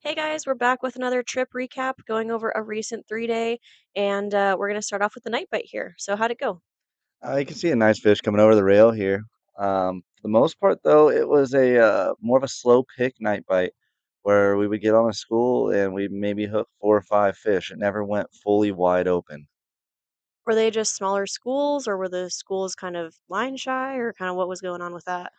Hey guys, we're back with another trip recap going over a recent 3 day, and we're going to start off with the night bite here. So, how'd it go? You can see a nice fish coming over the rail here. For the most part, though, it was a more of a slow pick night bite where we would get on a school and we maybe hook 4 or 5 fish. It never went fully wide open. Were they just smaller schools, or were the schools kind of line shy, or kind of what was going on with that?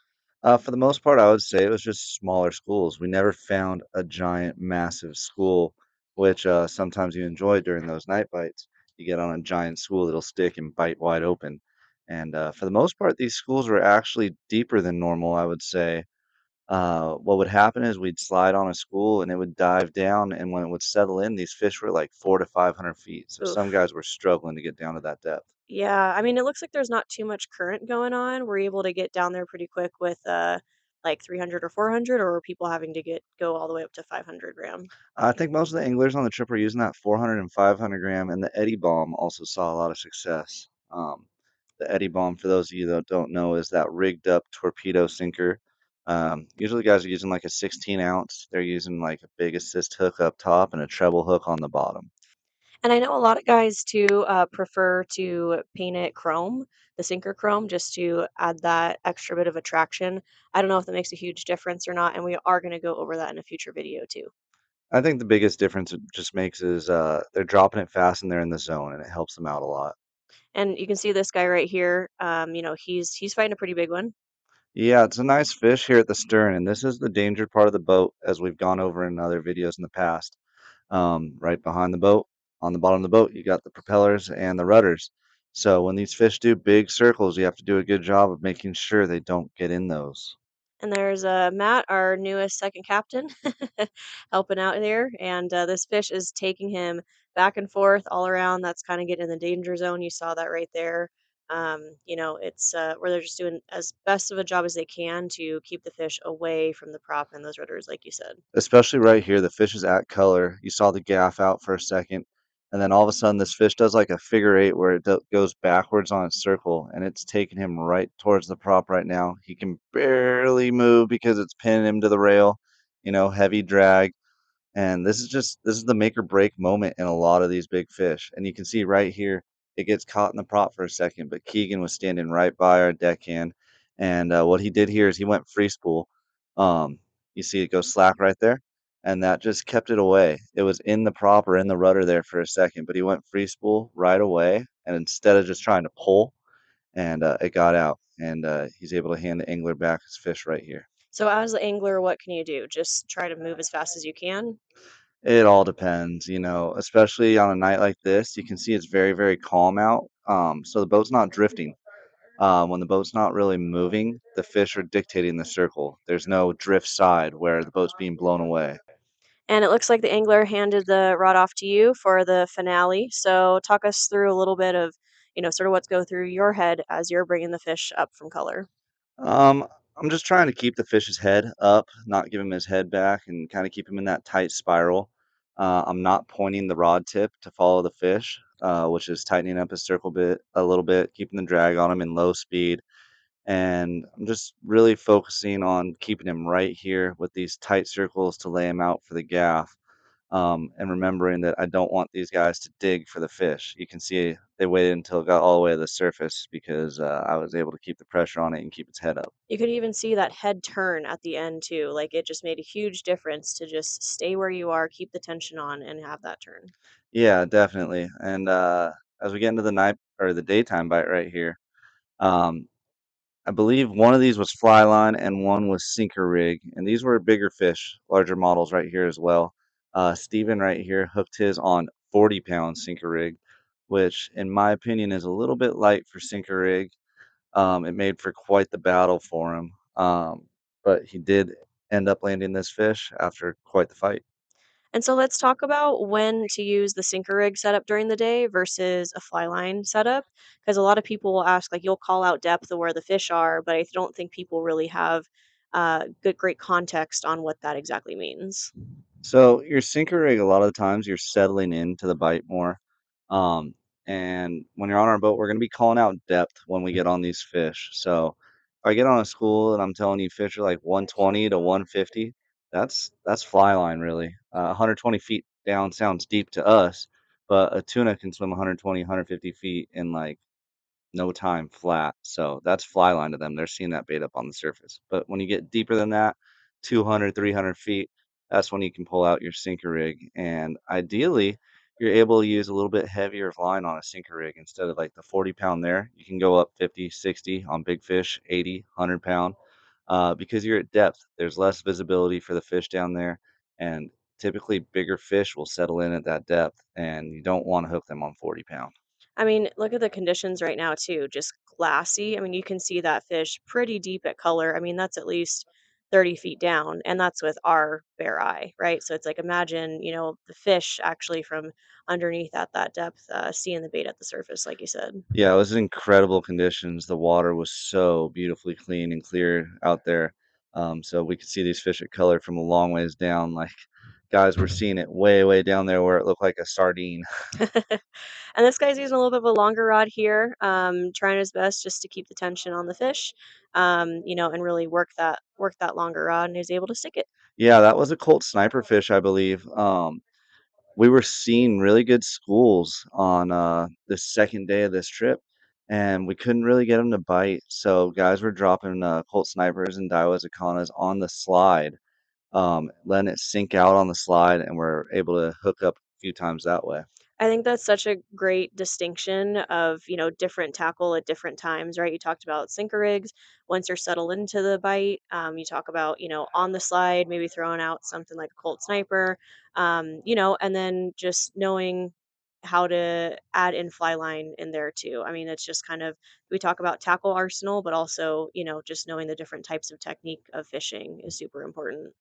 For the most part, I would say it was just smaller schools. We never found a giant, massive school, which sometimes you enjoy during those night bites. You get on a giant school that'll stick and bite wide open. And for the most part, these schools were actually deeper than normal, I would say. What would happen is we'd slide on a school and it would dive down, and when it would settle in, these fish were like 400 to 500 feet. So some Oof. guys were struggling to get down to that depth. Yeah, I mean, it looks like there's not too much current going on. We're able to get down there pretty quick with like 300 or 400, or were people having to go all the way up to 500 gram? I think most of the anglers on the trip were using that 400 and 500 gram, and the Eddie Bomb also saw a lot of success. The Eddie Bomb, for those of you that don't know, is that rigged up torpedo sinker. Usually, guys are using like a 16 ounce. They're using like a big assist hook up top and a treble hook on the bottom. And I know a lot of guys too prefer to paint it chrome, the sinker chrome, just to add that extra bit of attraction. I don't know if that makes a huge difference or not, and we are going to go over that in a future video too. I think the biggest difference it just makes is they're dropping it fast and they're in the zone, and it helps them out a lot. And you can see this guy right here. He's fighting a pretty big one, Yeah, it's a nice fish here at the stern, and this is the danger part of the boat, as we've gone over in other videos in the past. Right behind the boat, on the bottom of the boat, you got the propellers and the rudders. So when these fish do big circles, you have to do a good job of making sure they don't get in those. and there's Matt, our newest second captain, helping out there. And this fish is taking him back and forth all around. That's kind of getting in the danger zone. You saw that right there. It's where they're just doing as best of a job as they can to keep the fish away from the prop and those rudders, like you said. Especially right here, the fish is at color. You saw the gaff out for a second, and then all of a sudden, this fish does like a figure eight where it goes backwards on its circle, and it's taking him right towards the prop right now. He can barely move because it's pinning him to the rail, heavy drag. And this is the make or break moment in a lot of these big fish. And you can see right here, it gets caught in the prop for a second, but Keegan was standing right by our deckhand. And what he did here is he went free spool. Um, you see it go slack right there, and that just kept it away. It was in the prop or in the rudder there for a second, but he went free spool right away. And instead of just trying to pull, and it got out, and he's able to hand the angler back his fish right here. So, as the angler, what can you do? Just try to move as fast as you can. It all depends, especially on a night like this. You can see it's very, very calm out. So the boat's not drifting. When the boat's not really moving, the fish are dictating the circle. There's no drift side where the boat's being blown away. And it looks like the angler handed the rod off to you for the finale. So talk us through a little bit of, sort of what's go through your head as you're bringing the fish up from color. Um, I'm just trying to keep the fish's head up, not give him his head back, and kind of keep him in that tight spiral. I'm not pointing the rod tip to follow the fish, which is tightening up his circle bit a little bit, keeping the drag on him in low speed. And I'm just really focusing on keeping him right here with these tight circles to lay him out for the gaff. And remembering that I don't want these guys to dig for the fish. You can see they waited until it got all the way to the surface because I was able to keep the pressure on it and keep its head up. You could even see that head turn at the end too. Like it just made a huge difference to just stay where you are, keep the tension on, and have that turn. Yeah, definitely. And as we get into the night or the daytime bite right here, um, I believe one of these was fly line and one was sinker rig, and these were bigger fish, larger models right here as well. Steven right here hooked his on 40-pound sinker rig, which in my opinion is a little bit light for sinker rig. It made for quite the battle for him, but he did end up landing this fish after quite the fight. And so let's talk about when to use the sinker rig setup during the day versus a fly line setup. Because a lot of people will ask, like, you'll call out depth of where the fish are, but I don't think people really have great context on what that exactly means. So your sinker rig, a lot of the times you're settling into the bite more. Um, and when you're on our boat, we're going to be calling out depth when we get on these fish. So if I get on a school and I'm telling you fish are like 120 to 150, That's fly line really. 120 feet down sounds deep to us, but a tuna can swim 120, 150 feet in like no time flat. So that's fly line to them. They're seeing that bait up on the surface. But when you get deeper than that, 200, 300 feet, that's when you can pull out your sinker rig. And ideally, you're able to use a little bit heavier of line on a sinker rig instead of like the 40-pound there. You can go up 50, 60 on big fish, 80, 100 pound. Because you're at depth, there's less visibility for the fish down there. And typically, bigger fish will settle in at that depth, and you don't want to hook them on 40 pound. I mean, look at the conditions right now too, just glassy. I mean, you can see that fish pretty deep at color. I mean, that's at least 30 feet down, and that's with our bare eye, right? So it's like imagine, the fish actually from underneath at that depth, seeing the bait at the surface, like you said. Yeah, it was incredible conditions. The water was so beautifully clean and clear out there. So we could see these fish at color from a long ways down. Like guys were seeing it way, way down there where it looked like a sardine. And this guy's using a little bit of a longer rod here, trying his best just to keep the tension on the fish, and really work that longer rod, and he's able to stick it. Yeah, that was a Colt sniper fish, I believe. We were seeing really good schools on the second day of this trip, and we couldn't really get them to bite. So guys were dropping Colt snipers and Daiwa Zacanas on the slide, letting it sink out on the slide, and we're able to hook up a few times that way. I think that's such a great distinction of, different tackle at different times, right? You talked about sinker rigs once you're settled into the bite. You talk about, on the slide, maybe throwing out something like a Colt sniper, and then just knowing how to add in fly line in there too. I mean, it's just kind of, we talk about tackle arsenal, but also, just knowing the different types of technique of fishing is super important.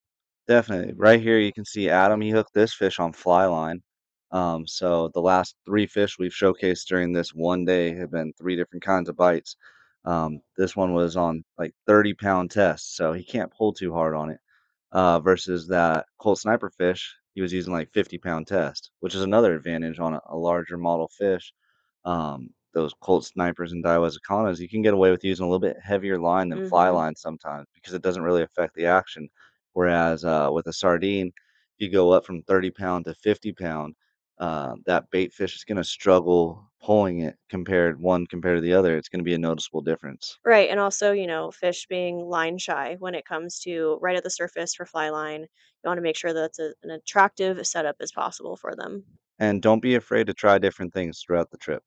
Definitely. Right here, you can see Adam, he hooked this fish on fly line. So the last three fish we've showcased during this one day have been three different kinds of bites. This one was on like 30-pound test, so he can't pull too hard on it. Versus that Colt sniper fish, he was using like 50-pound test, which is another advantage on a larger model fish. Those Colt snipers and Daiwa Zacanas, you can get away with using a little bit heavier line than fly Hmm. line sometimes because it doesn't really affect the action. Whereas with a sardine, you go up from 30-pound to 50-pound. That bait fish is going to struggle pulling it compared to the other. It's going to be a noticeable difference. Right, and also, fish being line shy when it comes to right at the surface for fly line. You wanna make sure that's an attractive setup as possible for them. And don't be afraid to try different things throughout the trip.